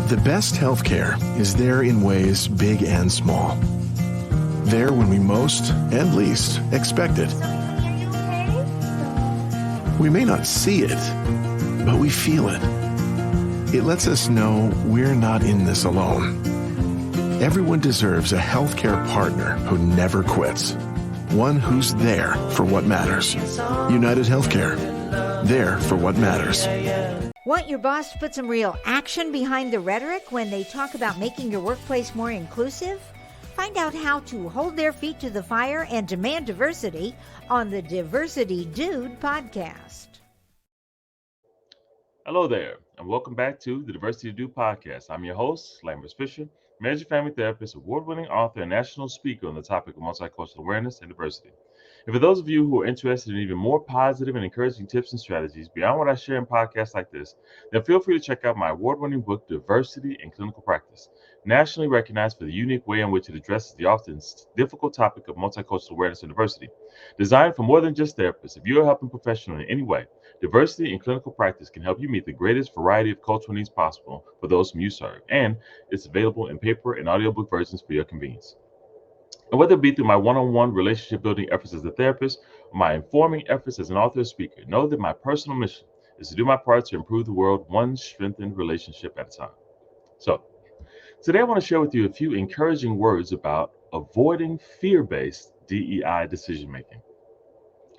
The best healthcare is there in ways big and small. There when we most and least expect it. We may not see it, but we feel it. It lets us know we're not in this alone. Everyone deserves a healthcare partner who never quits. One who's there for what matters. United Healthcare. There for what matters. Want your boss to put some real action behind the rhetoric when they talk about making your workplace more inclusive? Find out how to hold their feet to the fire and demand diversity on the Diversity Dude podcast. Hello there, and welcome back to the Diversity Dude podcast. I'm your host, Lambert Fisher, marriage and family therapist, award-winning author, and national speaker on the topic of multicultural awareness and diversity. And for those of you who are interested in even more positive and encouraging tips and strategies beyond what I share in podcasts like this, then feel free to check out my award-winning book, Diversity in Clinical Practice, nationally recognized for the unique way in which it addresses the often difficult topic of multicultural awareness and diversity. Designed for more than just therapists, if you're a helping professional in any way, Diversity in Clinical Practice can help you meet the greatest variety of cultural needs possible for those whom you serve, and it's available in paper and audiobook versions for your convenience. And whether it be through my one-on-one relationship building efforts as a therapist or my informing efforts as an author or speaker, know that my personal mission is to do my part to improve the world one strengthened relationship at a time. So, today I want to share with you a few encouraging words about avoiding fear-based DEI decision-making.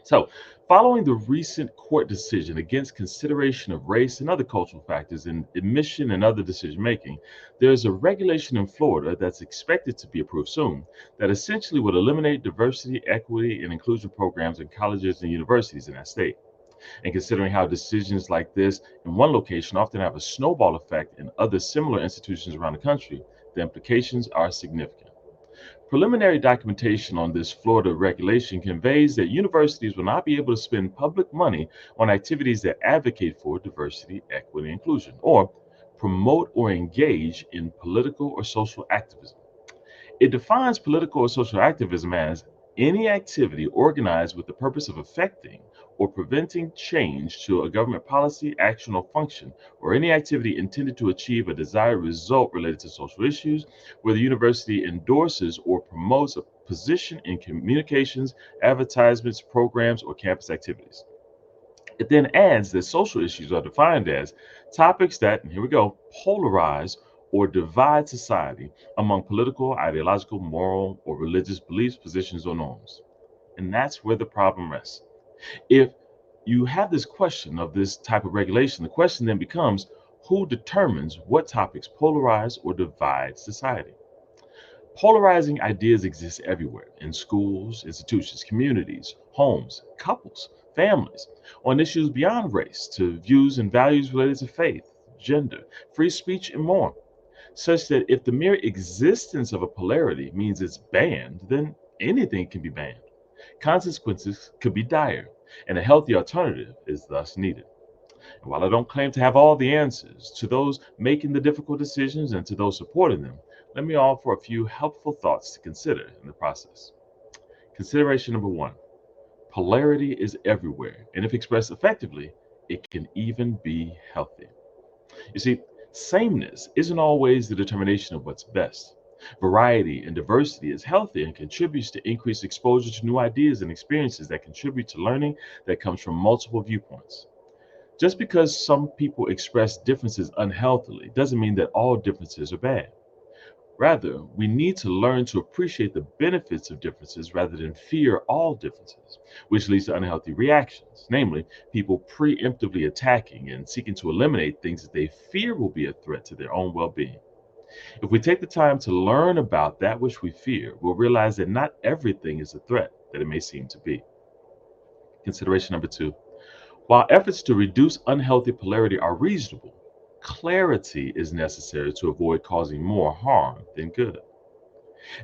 So, following the recent court decision against consideration of race and other cultural factors in admission and other decision-making, there's a regulation in Florida that's expected to be approved soon that essentially would eliminate diversity, equity, and inclusion programs in colleges and universities in that state. And considering how decisions like this in one location often have a snowball effect in other similar institutions around the country, the implications are significant. Preliminary documentation on this Florida regulation conveys that universities will not be able to spend public money on activities that advocate for diversity, equity, and inclusion, or promote or engage in political or social activism. It defines political or social activism as any activity organized with the purpose of affecting or preventing change to a government policy, action, or function, or any activity intended to achieve a desired result related to social issues, where the university endorses or promotes a position in communications, advertisements, programs, or campus activities. It then adds that social issues are defined as topics that, and here we go, polarize or divide society among political, ideological, moral, or religious beliefs, positions, or norms. And that's where the problem rests. If you have this question of this type of regulation, the question then becomes, who determines what topics polarize or divide society? Polarizing ideas exist everywhere, in schools, institutions, communities, homes, couples, families, on issues beyond race to views and values related to faith, gender, free speech, and more, such that if the mere existence of a polarity means it's banned, then anything can be banned. Consequences could be dire, and a healthy alternative is thus needed. And while I don't claim to have all the answers, to those making the difficult decisions and to those supporting them, let me offer a few helpful thoughts to consider in the process. Consideration number one, polarity is everywhere, and if expressed effectively, it can even be healthy. You see, sameness isn't always the determination of what's best. Variety and diversity is healthy and contributes to increased exposure to new ideas and experiences that contribute to learning that comes from multiple viewpoints. Just because some people express differences unhealthily doesn't mean that all differences are bad. Rather, we need to learn to appreciate the benefits of differences rather than fear all differences, which leads to unhealthy reactions, namely, people preemptively attacking and seeking to eliminate things that they fear will be a threat to their own well-being. If we take the time to learn about that which we fear, we'll realize that not everything is a threat that it may seem to be. Consideration number two, while efforts to reduce unhealthy polarity are reasonable, clarity is necessary to avoid causing more harm than good.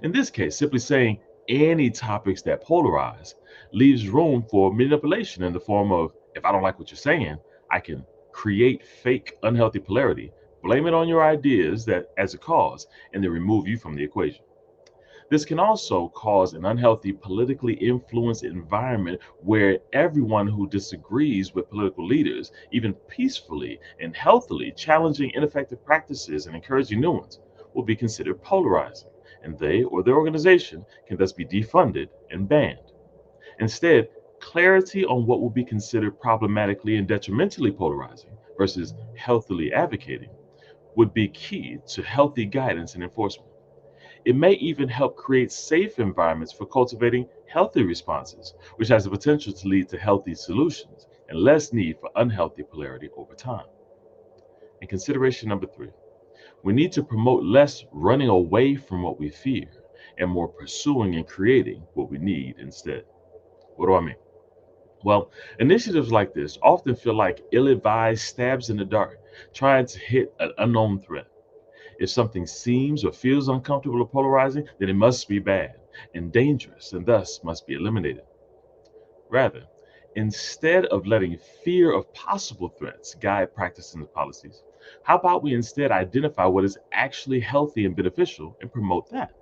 In this case, simply saying any topics that polarize leaves room for manipulation in the form of, if I don't like what you're saying, I can create fake unhealthy polarity, blame it on your ideas that as a cause, and then remove you from the equation. This can also cause an unhealthy, politically influenced environment where everyone who disagrees with political leaders, even peacefully and healthily challenging ineffective practices and encouraging new ones, will be considered polarizing, and they or their organization can thus be defunded and banned. Instead, clarity on what will be considered problematically and detrimentally polarizing versus healthily advocating would be key to healthy guidance and enforcement. It may even help create safe environments for cultivating healthy responses, which has the potential to lead to healthy solutions and less need for unhealthy polarity over time. And consideration number three, we need to promote less running away from what we fear and more pursuing and creating what we need instead. What do I mean? Well, initiatives like this often feel like ill advised stabs in the dark, trying to hit an unknown threat. If something seems or feels uncomfortable or polarizing, then it must be bad and dangerous and thus must be eliminated. Rather, instead of letting fear of possible threats guide practices and policies, how about we instead identify what is actually healthy and beneficial and promote that?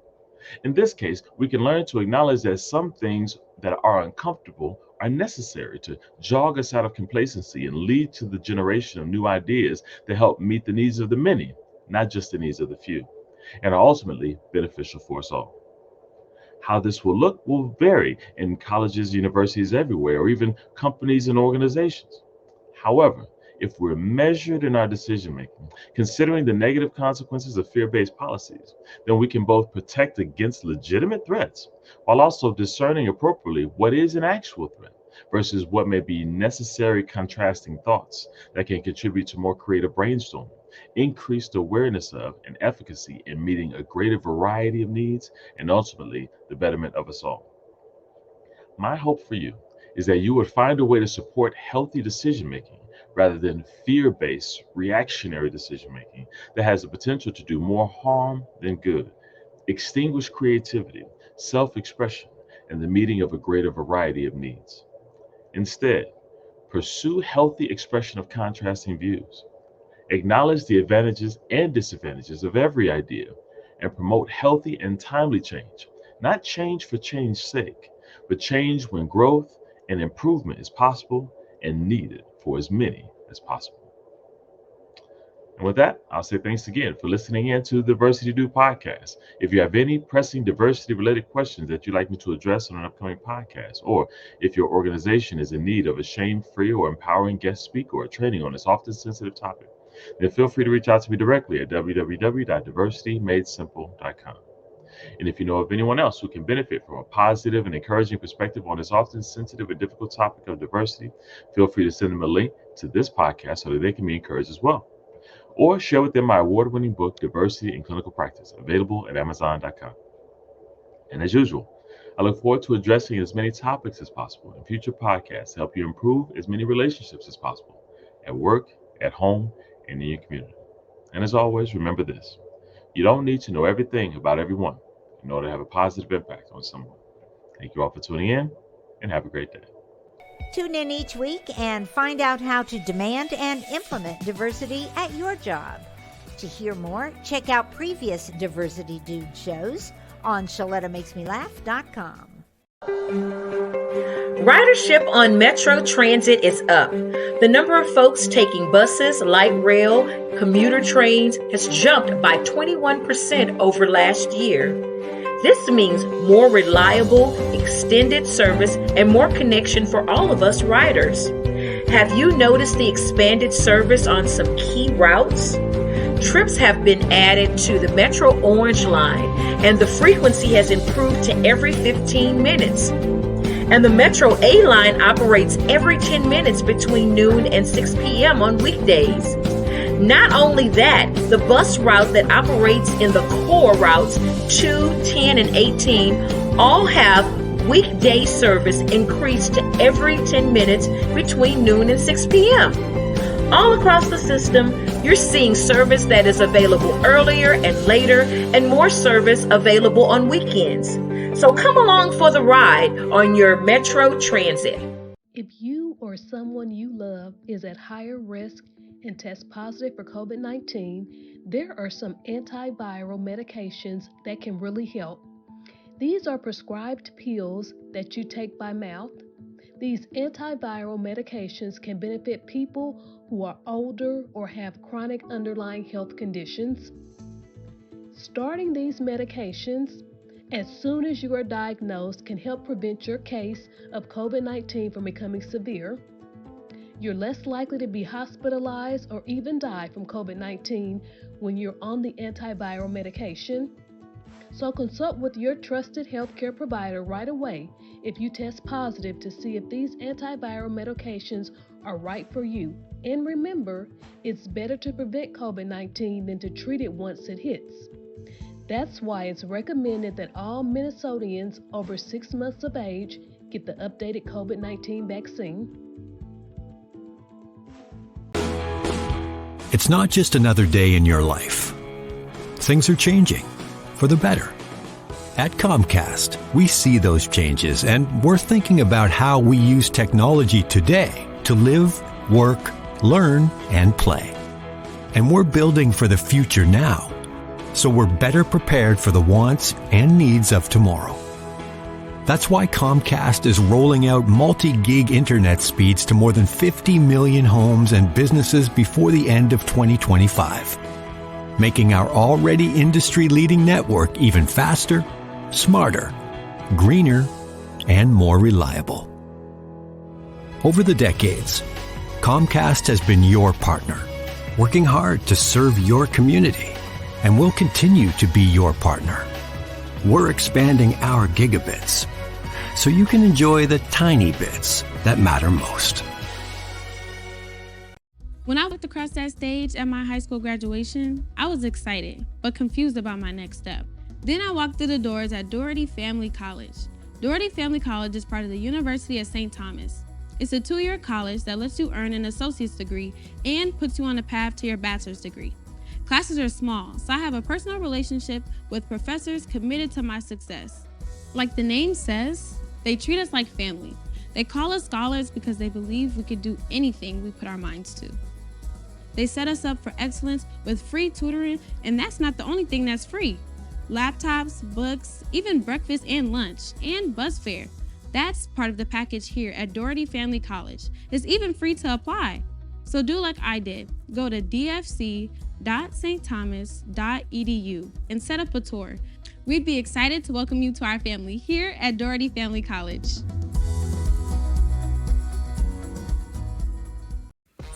In this case, we can learn to acknowledge that some things that are uncomfortable are necessary to jog us out of complacency and lead to the generation of new ideas that help meet the needs of the many, not just the needs of the few, and are ultimately beneficial for us all. How this will look will vary in colleges, universities everywhere, or even companies and organizations. However, if we're measured in our decision making, considering the negative consequences of fear based policies, then we can both protect against legitimate threats while also discerning appropriately what is an actual threat versus what may be necessary contrasting thoughts that can contribute to more creative brainstorming, increased awareness of and efficacy in meeting a greater variety of needs, and ultimately the betterment of us all. My hope for you is that you would find a way to support healthy decision making rather than fear based reactionary decision making that has the potential to do more harm than good, extinguish creativity, self expression, and the meeting of a greater variety of needs. Instead, pursue healthy expression of contrasting views, acknowledge the advantages and disadvantages of every idea, and promote healthy and timely change. Not change for change's sake, but change when growth and improvement is possible and needed for as many as possible. And with that, I'll say thanks again for listening in to the Diversity Do podcast. If you have any pressing diversity related questions that you'd like me to address on an upcoming podcast, or if your organization is in need of a shame free or empowering guest speaker or training on this often sensitive topic, then feel free to reach out to me directly at www.diversitymadesimple.com. And if you know of anyone else who can benefit from a positive and encouraging perspective on this often sensitive and difficult topic of diversity, feel free to send them a link to this podcast so that they can be encouraged as well. Or share with them my award-winning book, Diversity in Clinical Practice, available at Amazon.com. And as usual, I look forward to addressing as many topics as possible in future podcasts to help you improve as many relationships as possible at work, at home, and in your community. And as always, remember this. You don't need to know everything about everyone in order to have a positive impact on someone. Thank you all for tuning in, and have a great day. Tune in each week and find out how to demand and implement diversity at your job. To hear more, check out previous Diversity Dude shows on ShalettaMakesMeLaugh.com. Ridership on Metro Transit is up. The number of folks taking buses, light rail, commuter trains has jumped by 21% over last year. This means more reliable, extended service and more connection for all of us riders. Have you noticed the expanded service on some key routes? Trips have been added to the Metro Orange line, and the frequency has improved to every 15 minutes. And the Metro A line operates every 10 minutes between noon and 6 p.m. on weekdays. Not only that, the bus route that operates in the core routes 2, 10, and 18 all have weekday service increased to every 10 minutes between noon and 6 p.m. All across the system, you're seeing service that is available earlier and later, and more service available on weekends. So come along for the ride on your Metro Transit. If you or someone you love is at higher risk and tests positive for COVID-19, there are some antiviral medications that can really help. These are prescribed pills that you take by mouth. These antiviral medications can benefit people who are older or have chronic underlying health conditions. Starting these medications as soon as you are diagnosed can help prevent your case of COVID-19 from becoming severe. You're less likely to be hospitalized or even die from COVID-19 when you're on the antiviral medication. So consult with your trusted healthcare provider right away if you test positive to see if these antiviral medications are right for you. And remember, it's better to prevent COVID-19 than to treat it once it hits. That's why it's recommended that all Minnesotans over 6 months of age get the updated COVID-19 vaccine. It's not just another day in your life. Things are changing for the better. At Comcast, we see those changes, and we're thinking about how we use technology today to live, work, learn, and play. And we're building for the future now, so we're better prepared for the wants and needs of tomorrow. That's why Comcast is rolling out multi-gig internet speeds to more than 50 million homes and businesses before the end of 2025, making our already industry-leading network even faster, smarter, greener, and more reliable. Over the decades, Comcast has been your partner, working hard to serve your community, and will continue to be your partner. We're expanding our gigabits so you can enjoy the tiny bits that matter most. When I looked across that stage at my high school graduation, I was excited, but confused about my next step. Then I walked through the doors at Doherty Family College. Doherty Family College is part of the University of St. Thomas. It's a 2-year college that lets you earn an associate's degree and puts you on a path to your bachelor's degree. Classes are small, so I have a personal relationship with professors committed to my success. Like the name says, they treat us like family. They call us scholars because they believe we could do anything we put our minds to. They set us up for excellence with free tutoring, and that's not the only thing that's free. Laptops, books, even breakfast and lunch, and bus fare. That's part of the package here at Doherty Family College. It's even free to apply. So do like I did. Go to dfc.stthomas.edu and set up a tour. We'd be excited to welcome you to our family here at Doherty Family College.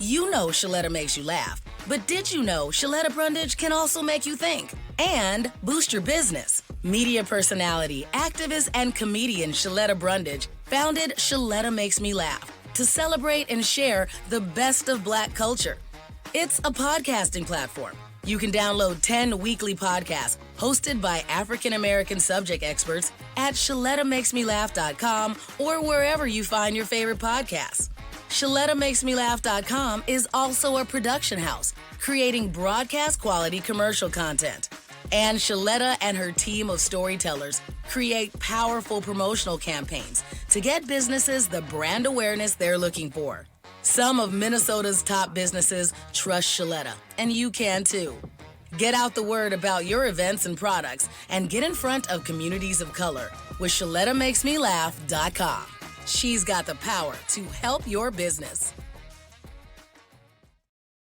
You know Shaletta makes you laugh, but did you know Shaletta Brundage can also make you think and boost your business? Media personality, activist, and comedian Shaletta Brundage founded Shaletta Makes Me Laugh to celebrate and share the best of Black culture. It's a podcasting platform. You can download 10 weekly podcasts hosted by African-American subject experts at ShalettaMakesMeLaugh.com or wherever you find your favorite podcasts. ShalettaMakesMeLaugh.com is also a production house, creating broadcast-quality commercial content. And Shaletta and her team of storytellers create powerful promotional campaigns to get businesses the brand awareness they're looking for. Some of Minnesota's top businesses trust Shaletta, and you can too. Get out the word about your events and products and get in front of communities of color with ShalettaMakesMeLaugh.com. She's got the power to help your business.